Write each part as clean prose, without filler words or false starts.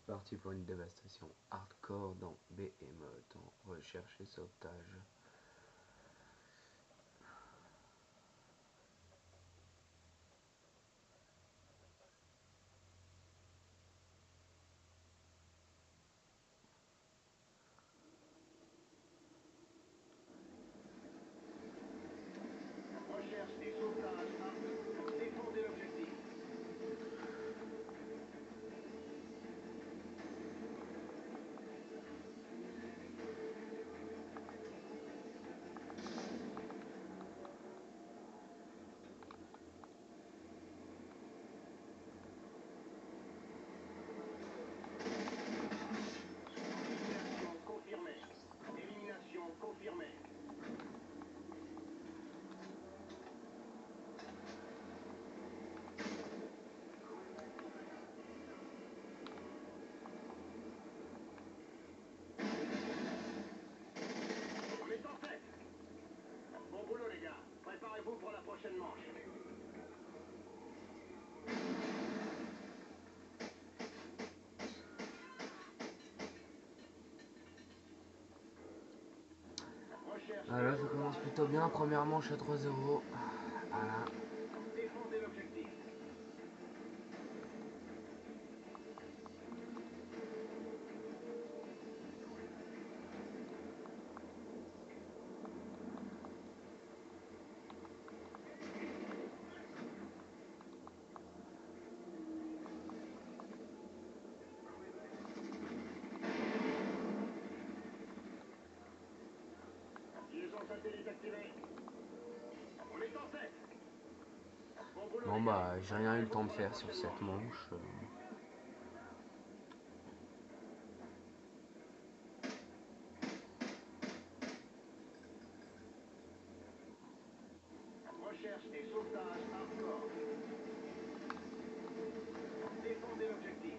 Parti pour une dévastation hardcore dans Behemoth en recherche et sauvetage. Recherche et sauvetage. Défendez l'objectif. Élimination confirmée. Élimination confirmée. On est en tête. Bon boulot les gars. Préparez-vous pour la prochaine manche. Recherche Alors et ça commence sauvetage. plutôt bien, première manche à 3-0. Voilà. Défendez l'objectif. Liaison satellite activée. On est en tête. Bon boulot Bon les bah gars. j'ai rien eu le Préparez-vous temps de pour la faire sur prochaine cette manche. Recherche et sauvetage hardcore. Défendez l'objectif.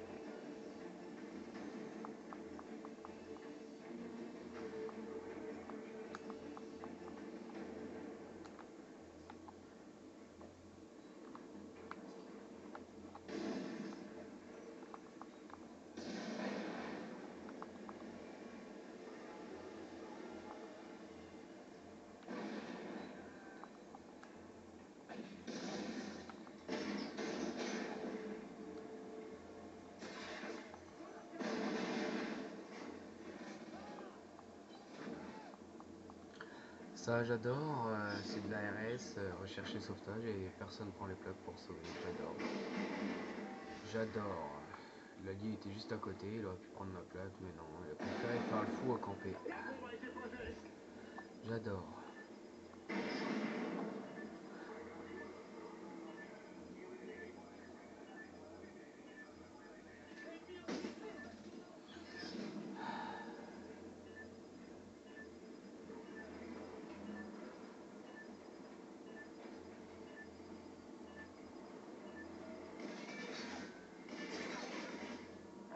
Ça j'adore, c'est de l'ARS, recherche et sauvetage et personne prend les plaques pour sauver, j'adore. J'adore. L'allié était juste à côté, il aurait pu prendre ma plaque, mais non, il a préféré faire le fou à camper. La bombe a été posée. J'adore.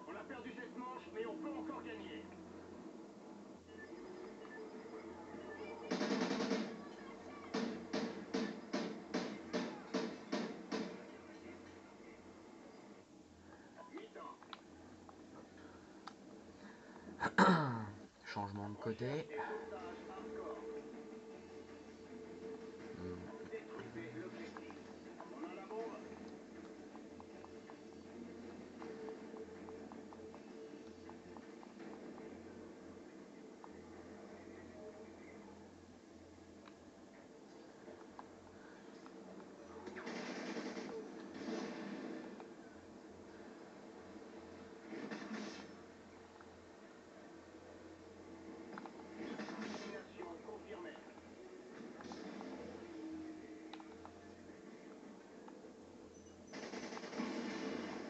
On a perdu cette manche, mais on peut encore gagner. Mi-temps. Changement de côté. Recherche et sauvetage hardcore. Hmm. Détruisez l'objectif. On a la bombe. Élimination confirmée.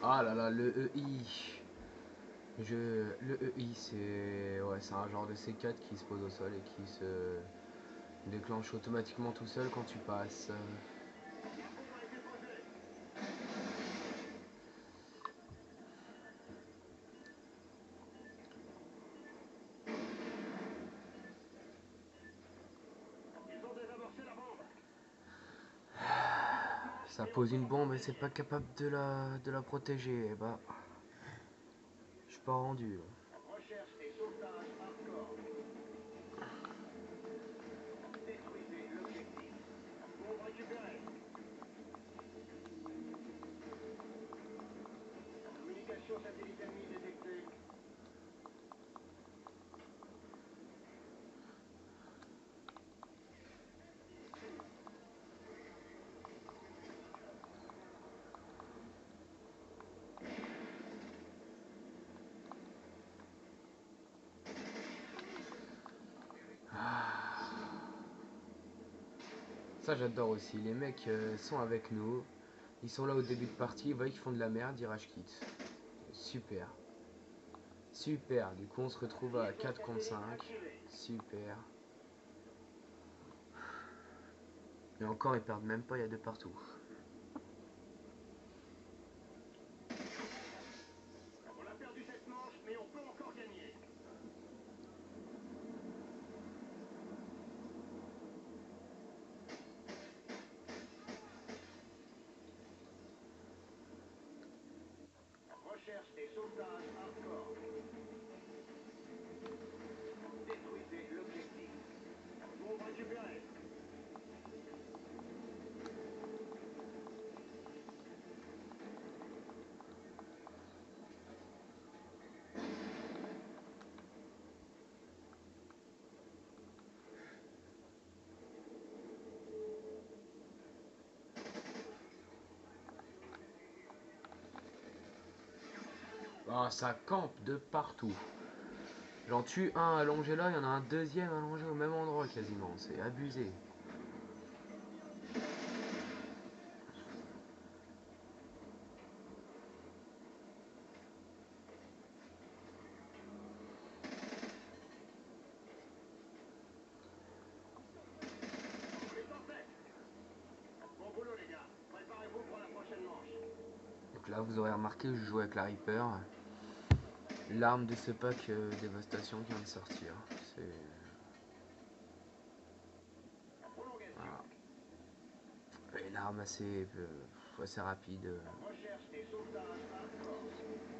Ah là là, le EI. Le EI, c'est ouais, c'est un genre de C4 qui se pose au sol et qui se déclenche automatiquement tout seul quand tu passes. La bombe a été posée. Ils ont désamorcé la bombe. On a perdu cette manche, Ça mais on pose peut une encore bombe et c'est gagner. pas capable de la protéger. Et bah, je pas rendu. Recherche et sauvetage hardcore. Détruisez l'objectif. Bombe récupérée. Communication satellite ennemie détectée. Ça j'adore aussi, les mecs sont avec nous, ils sont là au début de partie, ils voient qu'ils font de la merde, ils rage quittent. Super. Super, du coup on se retrouve à 4 contre 5. Super. Et encore ils perdent même pas, il y a 2 partout. On a perdu cette manche, mais on peut encore gagner. Recherche et sauvetage hardcore. Détruisez l'objectif. Bombe récupérée. Ah, ça campe de partout. J'en tue un allongé là, il y en a un deuxième allongé au même endroit quasiment, c'est abusé. On est en tête. Bon boulot les gars. Préparez-vous pour la prochaine manche. Donc là vous aurez remarqué, je joue avec la Reaper. L'arme de ce pack dévastation qui vient de sortir. C'est... Prolongation. Voilà. Une arme assez rapide, Recherche et sauvetage hardcore.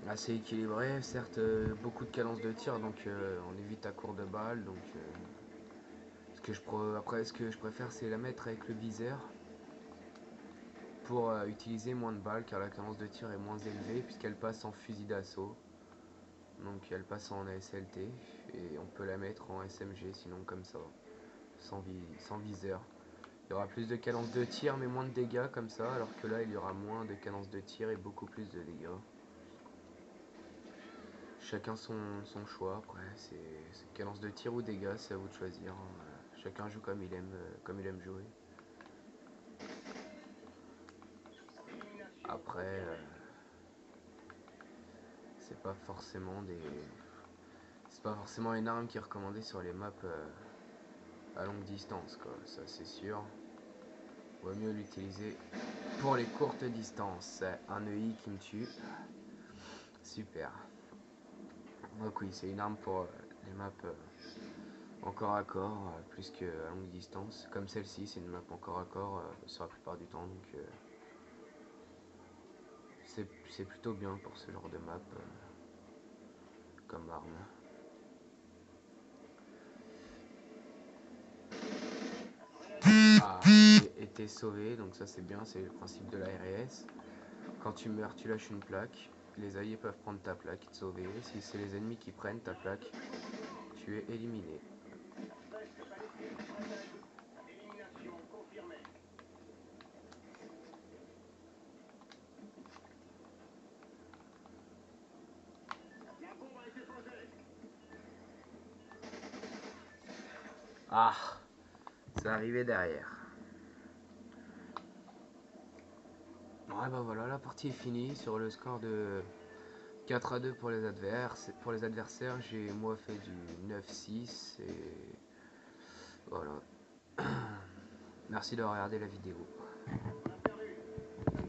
assez équilibrée. Certes, beaucoup de cadence de tir, donc on évite à court de balles. Donc, après, ce que je préfère, c'est la mettre avec le viseur pour utiliser moins de balles, car la cadence de tir est moins élevée puisqu'elle passe en fusil d'assaut. Donc elle passe en ASLT et on peut la mettre en SMG sinon comme ça, sans viseur. Il y aura plus de cadence de tir mais moins de dégâts comme ça, alors que là il y aura moins de cadence de tir et beaucoup plus de dégâts. Chacun son choix, après c'est cadence de tir ou dégâts, c'est à vous de choisir. Chacun joue comme il aime jouer. Après, c'est pas forcément une arme qui est recommandée sur les maps à longue distance, quoi. Ça c'est sûr. Vaut mieux l'utiliser pour les courtes distances. Un EI qui me tue. Super. Donc oui, c'est une arme pour les maps en corps à corps, plus qu'à longue distance. Comme celle-ci, c'est une map en corps à corps sur la plupart du temps. Donc c'est plutôt bien pour ce genre de map comme arme. Ah, j'ai été sauvé, donc ça c'est bien, c'est le principe de l'ARS. Quand tu meurs, tu lâches une plaque. Les alliés peuvent prendre ta plaque et te sauver. Si c'est les ennemis qui prennent ta plaque, tu es éliminé. Test balistique stratège. Élimination confirmée. La bombe a été posée. Ah, c'est arrivé derrière. Ouais bah voilà, la partie est finie sur le score de 4-2 pour les adversaires. J'ai moi fait du 9-6 et voilà. Merci d'avoir regardé la vidéo.